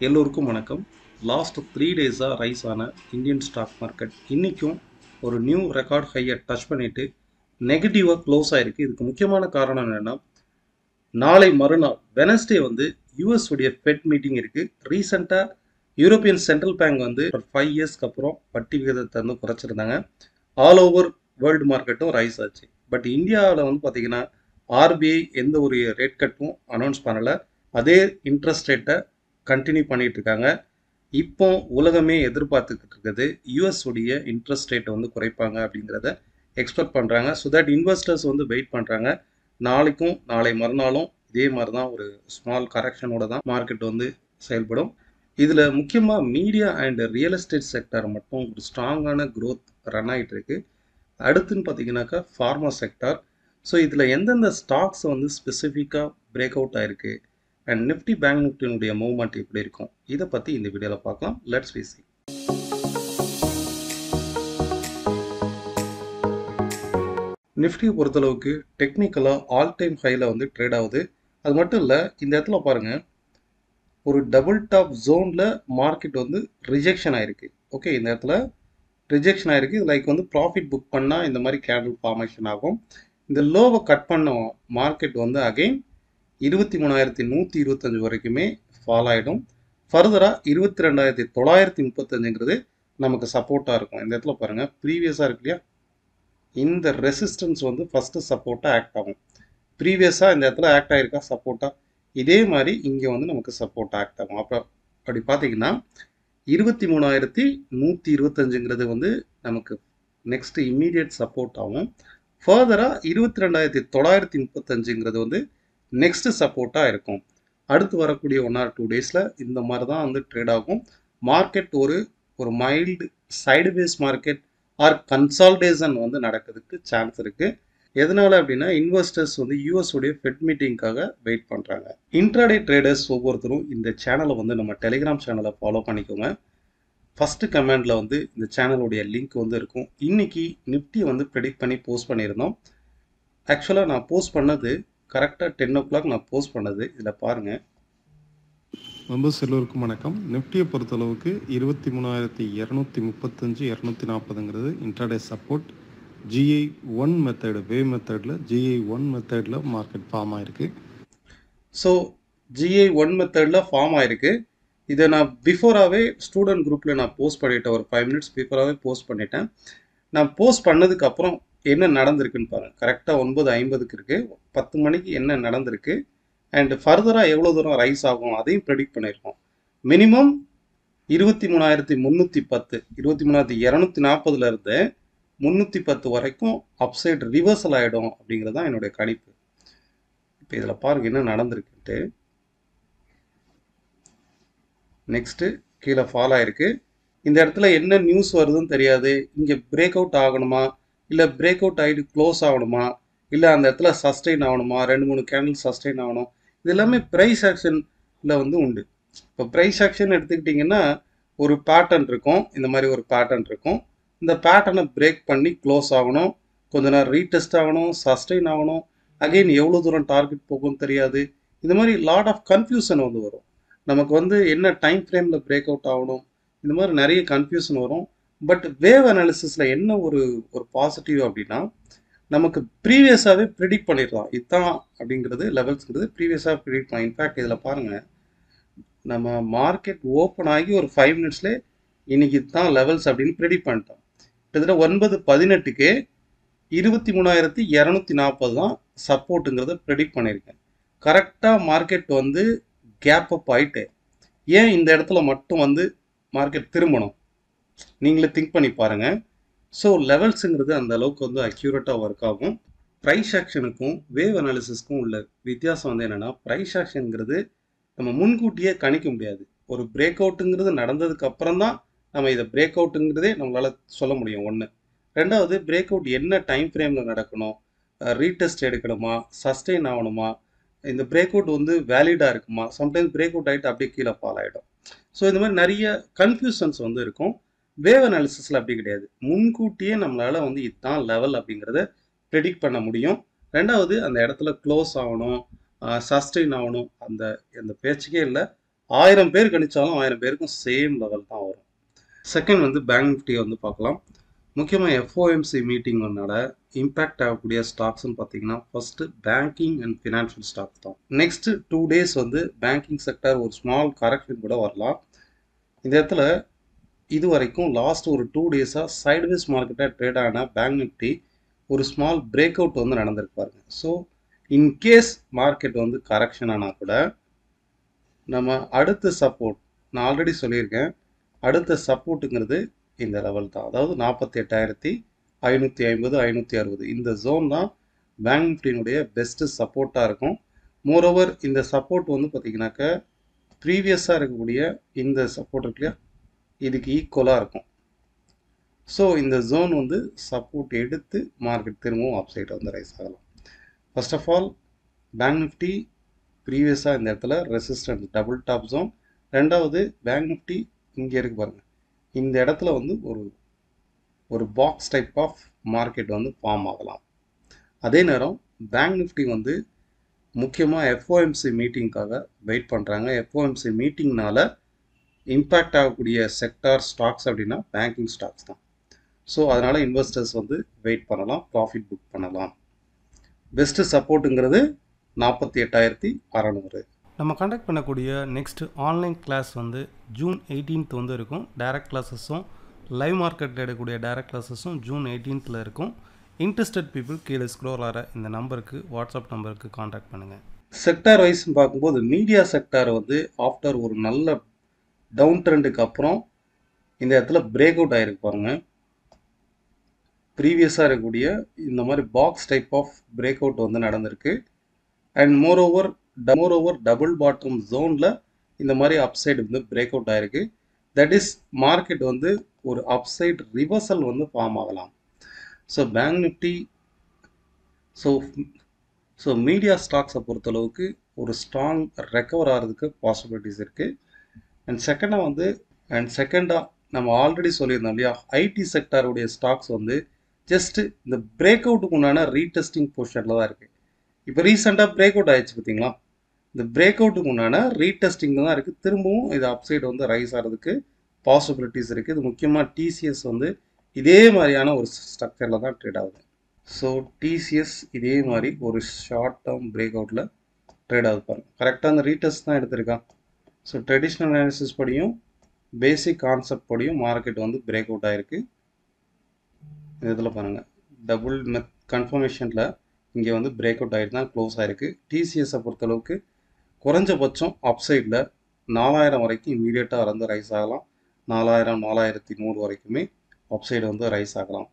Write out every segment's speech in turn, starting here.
எல்லோருக்கும் வணக்கம். லாஸ்ட் 3 டேஸாக ரைஸ் ஆன இந்தியன் ஸ்டாக் மார்க்கெட் இன்றைக்கும் ஒரு நியூ ரெக்கார்ட் ஹையை டச் பண்ணிவிட்டு நெகட்டிவாக க்ளோஸ் ஆகிருக்கு. இதுக்கு முக்கியமான காரணம் என்னென்னா, நாளை மறுநாள் வெனஸ்டே வந்து யூஎஸ் உடைய ஃபெட் மீட்டிங் இருக்குது. ரீசெண்டாக யூரோப்பியன் சென்ட்ரல் பேங்க் வந்து 5 இயர்ஸ்க்கு அப்புறம் வட்டி விகிதத்தை வந்து குறைச்சிருந்தாங்க. ஆல் ஓவர் வேர்ல்டு மார்க்கெட்டும் ரைஸ் ஆச்சு. பட் இந்தியாவில் வந்து பார்த்திங்கன்னா ஆர்பிஐ எந்த ஒரு ரேட் கட்டும் அனௌன்ஸ் பண்ணலை. அதே இன்ட்ரெஸ்ட் ரேட்டை கண்டினியூ பண்ணிட்டு இருக்காங்க. இப்போ உலகமே எதிர்பார்த்துக்கிட்டு இருக்குது யூஎஸ் உடைய இன்ட்ரெஸ்ட் ரேட்டை வந்து குறைப்பாங்க அப்படிங்கிறத எக்ஸ்பெக்ட் பண்ணுறாங்க. ஸோ தட் இன்வெஸ்டர்ஸ் வந்து வெயிட் பண்ணுறாங்க. நாளைக்கும் நாளை மறுநாளும் இதே மாதிரி தான் ஒரு ஸ்மால் கரெக்ஷனோட தான் மார்க்கெட் வந்து செயல்படும். இதில் முக்கியமாக media and real estate sector மட்டும் ஒரு ஸ்ட்ராங்கான க்ரோத் ரன் ஆகிட்டு இருக்கு. அடுத்துன்னு பார்த்தீங்கன்னாக்கா ஃபார்மா செக்டார். ஸோ இதில் எந்தெந்த ஸ்டாக்ஸ் வந்து ஸ்பெசிஃபிக்காக பிரேக் அவுட் ஆகிருக்கு அண்ட் நிஃப்டி பேங்க் நிஃப்டினுடைய மூவ்மெண்ட் எப்படி இருக்கும், இதை பற்றி இந்த வீடியோவில் பார்க்கலாம். Let's see. நிஃப்டியை பொறுத்தளவுக்கு டெக்னிக்கலாக ஆல் டைம் ஹையில் வந்து ட்ரேட் ஆகுது. அது மட்டும் இல்லை, இந்த இடத்துல பாருங்கள், ஒரு டபுள் டாப் ஜோனில் மார்க்கெட் வந்து ரிஜெக்ஷன் ஆகிருக்கு. ஓகே, இந்த இடத்துல ரிஜெக்ஷன் ஆகிருக்கு. லைக் வந்து ப்ராஃபிட் புக் பண்ணால் இந்த மாதிரி கேண்டில் ஃபார்மேஷன் ஆகும். இந்த லோவை கட் பண்ண மார்க்கெட் வந்து அகெயின் 23,125 வரைக்குமே ஃபால் ஆகிடும். ஃபர்தராக 22,935 நமக்கு சப்போர்ட்டாக இருக்கும். இந்த இடத்துல பாருங்கள், ப்ரீவியஸாக இருக்கு இல்லையா, இந்த ரெசிஸ்டன்ஸ் வந்து ஃபஸ்ட்டு சப்போர்ட்டாக ஆக்ட் ஆகும். ப்ரீவியஸாக இந்த இடத்துல ஆக்ட் ஆகிருக்கா சப்போர்ட்டாக, இதே மாதிரி இங்கே வந்து நமக்கு சப்போர்ட் ஆக்ட் ஆகும். அப்போ அப்படி பார்த்தீங்கன்னா 23,125 வந்து நமக்கு நெக்ஸ்ட் இம்மீடியட் சப்போர்ட் ஆகும். ஃபர்தராக 22,935 வந்து நெக்ஸ்ட் சப்போர்ட்டாக இருக்கும். அடுத்து வரக்கூடிய 1 or 2 டேஸில் இந்த மாதிரி தான் வந்து ட்ரேட் ஆகும். மார்க்கெட் ஒரு mild sideways market or consolidation வந்து நடக்கிறதுக்கு சான்ஸ் இருக்குது. எதனால அப்படின்னா, இன்வெஸ்டர்ஸ் வந்து யூஎஸ் உடைய ஃபெட் மீட்டிங்காக வெயிட் பண்ணுறாங்க. இன்ட்ராடே ட்ரேடர்ஸ் ஒவ்வொருத்தரும் இந்த சேனலை வந்து நம்ம டெலிகிராம் சேனலை ஃபாலோ பண்ணிக்கோங்க. ஃபஸ்ட்டு கமெண்டில் வந்து இந்த சேனலுடைய லிங்க் வந்து இருக்கும். இன்றைக்கி நிஃப்டி வந்து ப்ரெடிக்ட் பண்ணி போஸ்ட் பண்ணியிருந்தோம். ஆக்சுவலாக நான் போஸ்ட் பண்ணது கரெக்டாக 10 o'clock நான் போஸ்ட் பண்ணது. இதில் பாருங்கள். மெம்பர்ஸ் எல்லோருக்கும் வணக்கம். நிஃப்டியை பொறுத்தளவுக்கு 23,235 240 இன்ட்ராடே சப்போர்ட். GI1 மெத்தடு வே மெத்தடில் GI1 மெத்தடில் மார்க்கெட் ஃபார்ம் ஆகிருக்கு. ஸோ GI1 மெத்தடில் ஃபார்ம் ஆகிருக்கு. இதை நான் பிஃபோராகவே ஸ்டூடெண்ட் குரூப்பில் நான் போஸ்ட் பண்ணிட்டேன். ஒரு 5 minutes பிஃபோராகவே போஸ்ட் பண்ணிட்டேன். நான் போஸ்ட் பண்ணதுக்கப்புறம் என்ன நடந்திருக்குன்னு பாருங்கள். கரெக்டாக 9:50 இருக்குது. 10 மணிக்கு என்ன நடந்திருக்கு அண்ட் ஃபர்தராக எவ்வளோ தூரம் ரைஸ் ஆகும் அதையும் ப்ரெடிக்ட் பண்ணியிருக்கோம். மினிமம் 23,310 23,240 310 வரைக்கும் அப்சைட் ரிவர்சல் ஆகிடும் அப்படிங்கிறது தான் என்னுடைய கணிப்பு. இப்போ இதில் பாருங்கள் என்ன நடந்திருக்குன்ட்டு. நெக்ஸ்ட்டு கீழே ஃபால் ஆகிருக்கு. இந்த இடத்துல என்ன நியூஸ் வருதுன்னு தெரியாது. இங்கே பிரேக் அவுட் ஆகணுமா, இல்லை பிரேக் அவுட் ஆகிட்டு க்ளோஸ் ஆகணுமா, இல்லை அந்த இடத்துல சஸ்டெயின் ஆகணுமா, 2-3 கேண்டில் சஸ்டெயின் ஆகணும். இது எல்லாமே ப்ரைஸ் ஆக்ஷனில் வந்து உண்டு. இப்போ ப்ரைஸ் ஆக்ஷன் எடுத்துக்கிட்டிங்கன்னா ஒரு பேட்டர்ன் இருக்கும். இந்த மாதிரி ஒரு பேட்டர்ன் இருக்கும். இந்த பேட்டர்னை பிரேக் பண்ணி க்ளோஸ் ஆகணும், கொஞ்ச நேரம் ரீடெஸ்ட் ஆகணும், சஸ்டெயின் ஆகணும், அகெயின் எவ்வளோ தூரம் டார்கெட் போகும்னு தெரியாது. இந்த மாதிரி லாட் ஆஃப் கன்ஃபியூஷன் வந்து வரும். நமக்கு வந்து என்ன டைம் ஃப்ரேமில் பிரேக் அவுட் ஆகணும், இந்த மாதிரி நிறைய கன்ஃபியூஷன் வரும். பட் வேவ் அனாலிசிஸில் என்ன ஒரு பாசிட்டிவ் அப்படின்னா, நமக்கு ப்ரீவியஸாகவே ப்ரிடிக்ட் பண்ணிடலாம். இதுதான் அப்படிங்கிறது லெவல்ஸ்ங்கிறது ப்ரீவியஸாக ப்ரிடிக்ட் பண்ணலாம். இன்ஃபேக்ட் இதில் பாருங்கள், நம்ம மார்க்கெட் ஓப்பன் ஆகி ஒரு 5 minutesலேயே இன்னைக்கு தான் லெவல்ஸ் அப்படின்னு ப்ரிடிக்ட் பண்ணிட்டோம். கிட்டத்தட்ட 9:18 23,240 தான் சப்போர்ட்டுங்கிறத ப்ரிடிக்ட் பண்ணியிருக்கேன். கரெக்டாக மார்க்கெட் வந்து கேப் அப் ஆகிட்டு ஏன் இந்த இடத்துல மட்டும் வந்து மார்க்கெட் திரும்பணும், நீங்களே திங்க் பண்ணி பாருங்கள். ஸோ லெவல்ஸுங்கிறது அந்த அளவுக்கு வந்து அக்யூரேட்டாக ஒர்க் ஆகும். ப்ரைஸ் ஆக்ஷனுக்கும் வேவ் அனாலிசிஸ்க்கும் உள்ள வித்தியாசம் வந்து என்னென்னா, ப்ரைஸ் ஆக்ஷனுங்கிறது நம்ம முன்கூட்டியே கணிக்க முடியாது. ஒரு பிரேக் அவுட்டுங்கிறது நடந்ததுக்கு அப்புறம் தான் நம்ம இதை பிரேக் அவுட்டுங்கிறதே நம்மளால் சொல்ல முடியும். ஒன்று. ரெண்டாவது, பிரேக் அவுட் என்ன டைம் ஃப்ரேமில் நடக்கணும், ரீடெஸ்ட் எடுக்கணுமா, சஸ்டெயின் ஆகணுமா, இந்த பிரேக் அவுட் வந்து வேலிடாக இருக்குமா, சம்டைம்ஸ் பிரேக் அவுட் ஆகிட்டு அப்படியே கீழே ஃபால் ஆகிடும். ஸோ இந்த மாதிரி நிறைய கன்ஃபியூஷன்ஸ் வந்து இருக்கும். வேவ் அனாலிசிஸில் அப்படி கிடையாது. முன்கூட்டியே நம்மளால் வந்து இதுதான் லெவல் அப்படிங்கிறத ப்ரெடிக்ட் பண்ண முடியும். ரெண்டாவது, அந்த இடத்துல க்ளோஸ் ஆகணும், சஸ்டெயின் ஆகணும், அந்த பேச்சுக்கே இல்லை. 1000 பேர் கணிச்சாலும் 1000 பேருக்கும் சேம் லெவல் தான் வரும். செகண்ட் வந்து பேங்க் நிஃப்டியை வந்து பார்க்கலாம். முக்கியமாக எஃப்ஓஎம்சி மீட்டிங்கோட இம்பேக்ட் ஆகக்கூடிய ஸ்டாக்ஸ்ன்னு பார்த்தீங்கன்னா first banking and financial stocks தான். நெக்ஸ்ட் 2 days வந்து பேங்கிங் செக்டர் ஒரு ஸ்மால் கரெக்ஷன் கூட வரலாம். இந்த இடத்துல இது வரைக்கும் லாஸ்ட் ஒரு 2 days-ஆக சைட்வேஸ் மார்க்கெட்டாக ட்ரேட் ஆன பேங்க் நிஃப்டி ஒரு ஸ்மால் பிரேக் அவுட் வந்து நடந்திருக்கு பாருங்க. ஸோ இன்கேஸ் மார்க்கெட் வந்து கரெக்ஷன் ஆனால் கூட நம்ம அடுத்த சப்போர்ட், நான் ஆல்ரெடி சொல்லியிருக்கேன், அடுத்த சப்போர்ட்டுங்கிறது இந்த லெவல் தான். அதாவது 48,550 560 இந்த ஜோன் தான் பேங்க் நிஃப்டியினுடைய பெஸ்ட்டு சப்போர்ட்டாக இருக்கும். மோரோவர் இந்த சப்போர்ட் வந்து பார்த்தீங்கன்னாக்க ப்ரீவியஸாக இருக்கக்கூடிய இந்த சப்போர்ட் இருக்கு இல்லையா, இதுக்கு ஈக்குவலாக இருக்கும். ஸோ இந்த ஜோன் வந்து சப்போர்ட் எடுத்து மார்க்கெட் திரும்பவும் அப் சைடு வந்து ரைஸ் ஆகலாம். First of all bank Nifty ப்ரீவியஸாக இந்த இடத்துல ரெசிஸ்டன்ஸ் டபுள் டாப் ஜோன். ரெண்டாவது பேங்க் நிஃப்டி இங்கே இருக்கு பாருங்க, இந்த இடத்துல வந்து ஒரு பாக்ஸ் டைப் ஆஃப் மார்க்கெட் வந்து ஃபார்ம் ஆகலாம். அதே நேரம் பேங்க் நிஃப்டி வந்து முக்கியமாக எஃப்ஓஎம்சி மீட்டிங்காக வெயிட் பண்ணுறாங்க. எஃப்ஓஎம்சி மீட்டிங்னால இம்பேக்ட் ஆகக்கூடிய செக்டார் ஸ்டாக்ஸ் அப்படின்னா பேங்கிங் ஸ்டாக்ஸ் தான். ஸோ அதனால் இன்வெஸ்டர்ஸ் வந்து வெயிட் பண்ணலாம், ப்ராஃபிட் புக் பண்ணலாம். பெஸ்ட்டு சப்போர்ட்டுங்கிறது 48,600. நம்ம கண்டக்ட் பண்ணக்கூடிய நெக்ஸ்ட் ஆன்லைன் கிளாஸ் வந்து ஜூன் 18th வந்து இருக்கும். டைரக்ட் கிளாஸஸும் லைவ் மார்க்கெட்டில் எடுக்கக்கூடிய டைரக்ட் கிளாஸஸும் ஜூன் 18th இருக்கும். இன்ட்ரெஸ்டட் பீப்புள் கீழே ஸ்க்ரோல் ஆகிற இந்த நம்பருக்கு, வாட்ஸ்அப் நம்பருக்கு காண்டாக்ட் பண்ணுங்கள். செக்டார் வைஸ்ன்னு பார்க்கும்போது மீடியா செக்டார் வந்து ஆஃப்டர் ஒரு நல்ல டவுன் ட்ரெண்டுக்கு அப்புறம் இந்த இடத்துல பிரேக் அவுட் ஆகிருக்கு பாருங்க. ப்ரீவியஸாக இருக்கக்கூடிய இந்த மாதிரி box type of break out வந்து நடந்திருக்கு. அண்ட் மோரோவர் டபுள் பாட்டம் ஜோனில் இந்த மாதிரி அப்சைடு வந்து பிரேக் அவுட் ஆகிருக்கு. தட் இஸ் மார்க்கெட் வந்து ஒரு அப்சைட் ரிவர்சல் வந்து ஃபார்ம் ஆகலாம். So bank nifty so media ஸ்டாக்ஸை பொறுத்தளவுக்கு ஒரு ஸ்ட்ராங் ரெக்கவர் ஆகிறதுக்கு பாசிபிலிட்டிஸ் இருக்குது. அண்ட் செகண்டாக நம்ம ஆல்ரெடி சொல்லியிருந்தோம் இல்லையா, ஐடி செக்டாருடைய ஸ்டாக்ஸ் வந்து ஜஸ்ட் இந்த பிரேக் அவுட்டுக்கு உண்டான ரீடெஸ்டிங் பொசிஷனில் தான் இருக்குது. இப்போ ரீசெண்டாக பிரேக் அவுட் ஆயிடுச்சு பார்த்தீங்களா, இந்த பிரேக் அவுட்டுக்கு உண்டான ரீடெஸ்டிங் தான் இருக்குது. திரும்பவும் இது அப்சைடு வந்து ரைஸ் ஆகிறதுக்கு பாசிபிலிட்டிஸ் இருக்குது. இது முக்கியமாக டிசிஎஸ் வந்து இதே மாதிரியான ஒரு ஸ்ட்ரக்சரில் தான் ட்ரேட் ஆகுது. ஸோ டிசிஎஸ் இதே மாதிரி ஒரு ஷார்ட் டேர்ம் பிரேக் அவுட்டில் ட்ரேட் ஆகுது பாருங்கள். கரெக்டாக அந்த ரீடெஸ்ட் தான் எடுத்திருக்கான். ஸோ ட்ரெடிஷ்னல் அனாலிசிஸ் படியும் பேசிக் கான்செப்ட் படியும் மார்க்கெட் வந்து பிரேக் அவுட் ஆகிருக்கு. இதில் பாருங்கள், டபுள் கன்ஃபர்மேஷனில் இங்கே வந்து பிரேக் அவுட் ஆகிட்டு தான் க்ளோஸ் ஆகிருக்கு. டிசிஎஸை பொறுத்தளவுக்கு குறைஞ்சபட்சம் அப்சைடில் 4000 வரைக்கும் இம்மீடியட்டாக வந்து ரைஸ் ஆகலாம். 4000 4100 வரைக்குமே அப்சைடு வந்து ரைஸ் ஆகலாம்.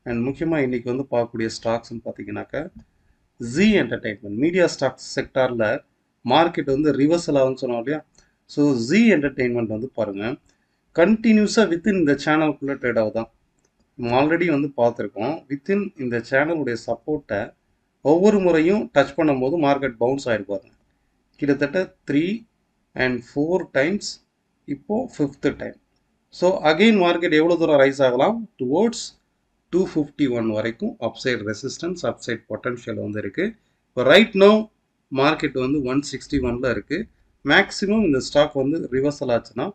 அண்ட் முக்கியமாக இன்றைக்கி வந்து பார்க்கக்கூடிய ஸ்டாக்ஸ்ன்னு பார்த்தீங்கன்னாக்கா ஜி என்டர்டெயின்மெண்ட் மீடியா ஸ்டாக்ஸ் செக்டாரில் மார்க்கெட் வந்து ரிவர்சல் ஆகும்னு சொன்னோம் இல்லையா. ஸோ ஜி என்டர்டெயின்மெண்ட் வந்து பாருங்கள், கண்டினியூஸாக வித்தின் இந்த சேனலுக்குள்ளே ட்ரேட் ஆகுதான். நம்ம ஆல்ரெடி வந்து பார்த்துருக்கோம். வித்தின் இந்த சேனலுடைய சப்போர்ட்டை ஒவ்வொரு முறையும் டச் பண்ணும்போது மார்க்கெட் பவுன்ஸ் ஆகிருப்பாருங்க. கிட்டத்தட்ட 3 and 4 times, இப்போது 5th time. So again market எவ்வளோ தூரம் ரைஸ் ஆகலாம், டுவோர்ட்ஸ் 251 வரைக்கும் அப்சைட் ரெசிஸ்டன்ஸ், அப்சைட் பொட்டன்ஷியல் வந்து இருக்குது. இப்போ ரைட் நோ மார்க்கெட் வந்து 161 இருக்குது. மேக்ஸிமம் இந்த ஸ்டாக் வந்து ரிவர்சல் ஆச்சுன்னா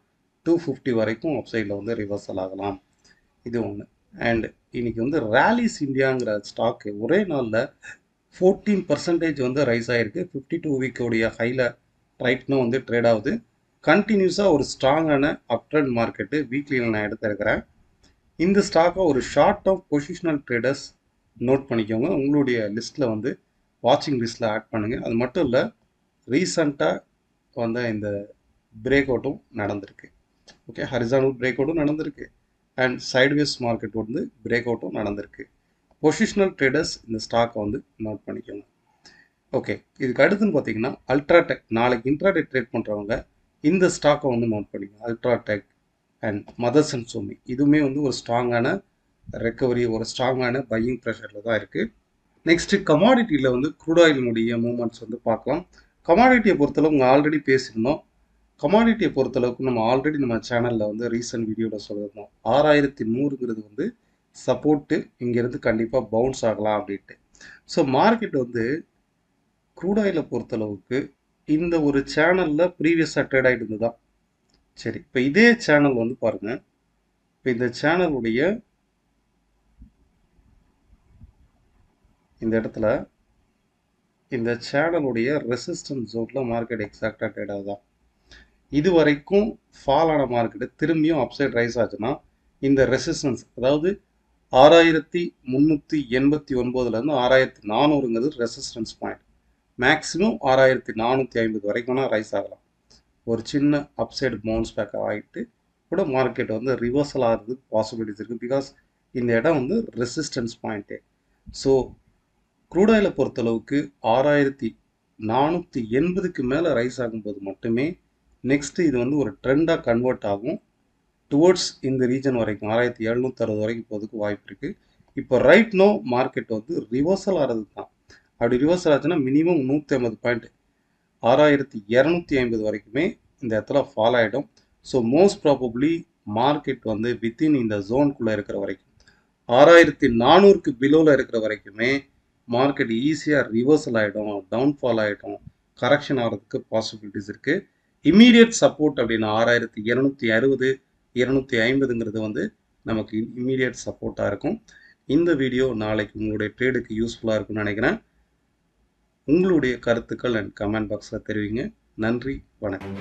250 வரைக்கும் அப்சைடில் வந்து ரிவர்சல் ஆகலாம். இது ஒன்று. அண்ட் இன்னைக்கு வந்து ராலிஸ் இந்தியாங்கிற ஸ்டாக்கு ஒரே நாளில் 14% வந்து ரைஸ் ஆகிருக்கு. 52 வீக்கோடைய ஹையில் ரைட்னு வந்து ட்ரேட் ஆகுது. கண்டினியூஸாக ஒரு ஸ்ட்ராங்கான அப் ட்ரெண்ட் மார்க்கெட்டு வீக்லியில் நான் எடுத்திருக்கிறேன். இந்த ஸ்டாக்கை ஒரு short term positional traders note பண்ணிக்கோங்க. உங்களுடைய லிஸ்ட்டில் வந்து வாட்சிங் லிஸ்ட்டில் ஆட் பண்ணுங்கள். அது மட்டும் இல்லை, ரீசண்டாக வந்த இந்த பிரேக் அவுட்டும் நடந்திருக்கு. ஓகே, ஹரிசானல் பிரேக் அவுட்டும் நடந்திருக்கு அண்ட் சைட்வேஸ் மார்க்கெட் வந்து பிரேக் அவுட்டும் நடந்திருக்கு. பொசிஷனல் ட்ரேடர்ஸ் இந்த ஸ்டாக்கை வந்து நோட் பண்ணிக்கோங்க. ஓகே, இதுக்கு அடுத்துன்னு பார்த்தீங்கன்னா அல்ட்ராடெக். நாளைக்கு இன்ட்ராடே ட்ரேட் பண்ணுறவங்க இந்த ஸ்டாக்கை வந்து நோட் பண்ணிக்கோங்க. அல்ட்ராடெக் அண்ட் மதர்ஸ் அண்ட் சோமி இதுவுமே வந்து ஒரு ஸ்ட்ராங்கான ரெக்கவரி, ஒரு ஸ்ட்ராங்கான பையிங் ப்ரெஷரில் தான் இருக்குது. நெக்ஸ்ட்டு கமாடிட்டியில் வந்து க்ரூட் ஆயிலினுடைய மூவ்மெண்ட்ஸ் வந்து பார்க்கலாம். கமாடிட்டியை பொறுத்தளவு உங்கள் ஆல்ரெடி பேசியிருந்தோம். கமாடிட்டியை பொறுத்தளவுக்கு நம்ம ஆல்ரெடி நம்ம சேனலில் வந்து ரீசன்ட் வீடியோவில் சொல்லியிருந்தோம். 6100ங்கிறது வந்து சப்போர்ட்டு, இங்கேருந்து கண்டிப்பாக பவுன்ஸ் ஆகலாம் அப்படின்ட்டு. ஸோ மார்க்கெட் வந்து க்ரூட் ஆயிலை பொறுத்தளவுக்கு இந்த ஒரு சேனலில் ப்ரீவியஸாக ட்ரேட் ஆகிட்டு இருந்ததா? சரி, இப்போ இதே சேனல் வந்து பாருங்கள். இப்போ இந்த சேனலுடைய இந்த இடத்துல இந்த சேனலுடைய ரெசிஸ்டன்ஸ் ஜோனில் மார்க்கெட் எக்ஸாக்டாக ட்ரேட் ஆகுதா? இது வரைக்கும் ஃபால் ஆன மார்க்கெட்டு திரும்பியும் அப்சைட் ரைஸ் ஆச்சுன்னா இந்த ரெசிஸ்டன்ஸ், அதாவது 6389லேருந்து 6400ங்கிறது ரெசிஸ்டன்ஸ் பாயிண்ட். மேக்ஸிமம் 6450 வரைக்கும் ரைஸ் ஆகலாம். ஒரு சின்ன அப்சைடு பவுன்ஸ் பேக் ஆகிட்டு கூட மார்க்கெட் வந்து ரிவர்சல் ஆகிறதுக்கு பாசிபிலிட்டிஸ் இருக்குது. பிகாஸ் இந்த இடம் வந்து ரெசிஸ்டன்ஸ் பாயிண்ட்டு. ஸோ க்ரூட் ஆயிலை பொறுத்தளவுக்கு 6480க்கு மேலே ரைஸ் ஆகும்போது மட்டுமே நெக்ஸ்ட்டு இது வந்து ஒரு ட்ரெண்டாக கன்வெர்ட் ஆகும். டுவோர்ட்ஸ் இந்த ரீஜன் வரைக்கும் 6760 வரைக்கும் போகிறதுக்கு வாய்ப்பு இருக்குது. இப்போ ரைட் நோ மார்க்கெட் வந்து ரிவர்சல் ஆகிறது தான். அப்படி ரிவர்சல் ஆச்சுன்னா மினிமம் 150 பாயிண்ட் 6250 வரைக்குமே இந்த இடத்துல ஃபால் ஆகிடும். ஸோ மோஸ்ட் ப்ராபப்ளி மார்க்கெட் வந்து வித்தின் இந்த ஜோனுக்குள்ளே இருக்கிற வரைக்கும் 6400க்கு பிலோவில் இருக்கிற வரைக்குமே மார்க்கெட் ஈஸியாக ரிவர்சல் ஆகிடும், டவுன்ஃபால் ஆகிடும், கரெக்ஷன் ஆகிறதுக்கு பாசிபிலிட்டிஸ் இருக்குது. இம்மீடியட் சப்போர்ட் அப்படின்னா 6260 250ங்கிறது வந்து நமக்கு இம்மீடியட் சப்போர்ட்டாக இருக்கும். இந்த வீடியோ நாளைக்கு உங்களுடைய ட்ரேடுக்கு யூஸ்ஃபுல்லாக இருக்கும்னு நினைக்கிறேன். உங்களுடைய கருத்துக்கள் அண்ட் கமெண்ட் பாக்ஸில் தெரிவிங்க. நன்றி, வணக்கம்.